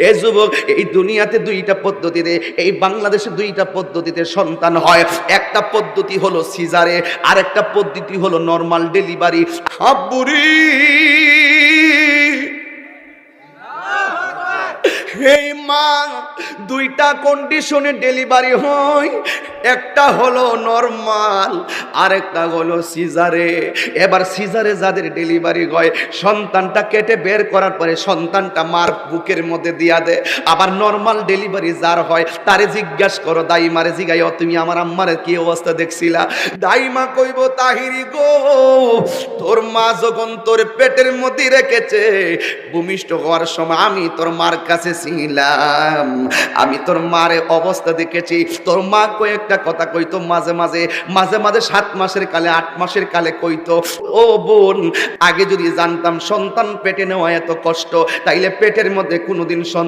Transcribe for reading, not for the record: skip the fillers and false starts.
এ যুবক, এই দুনিয়াতে দুইটা পদ্ধতিতে, এই বাংলাদেশে দুইটা পদ্ধতিতে সন্তান হয়। একটা পদ্ধতি হলো সিজারে, আর একটা পদ্ধতি হলো নরমাল ডেলিভারি। আব্বুরি, এই মা, দুইটা কন্ডিশনে ডেলিভারি হয়, একটা হলো নরমাল, আরেকটা হলো সিজারে। এবার সিজারে যাদের ডেলিভারি হয়, সন্তানটা কেটে বের করার পরে সন্তানটা মার বুকের মধ্যে দিয়া দেয়। আবার নরমাল ডেলিভারি যার হয়, তারে জিজ্ঞাসা করো, দাইমারে জিগাইও, তুমি আমার আম্মারে কি অবস্থা দেখছিলা? দাইমা কইব, তাহিরি গো, তোর মা যখন তোর পেটের মধ্যে রেখেছে, ভূমিষ্ঠ হওয়ার সময় আমি তোর মার কাছে ছিলাম, আমি তোর মারে অবস্থা দেখেছি। তোর মা কয়েকটা কথা কইতো, মাঝে মাঝে 7 মাসের কালে, 8 মাসের কালে কইতো, ও বোন, আগে যদি জানতাম সন্তান পেটে নেওয়া এত কষ্ট, তাইলে পেটের মধ্যে কোনোদিন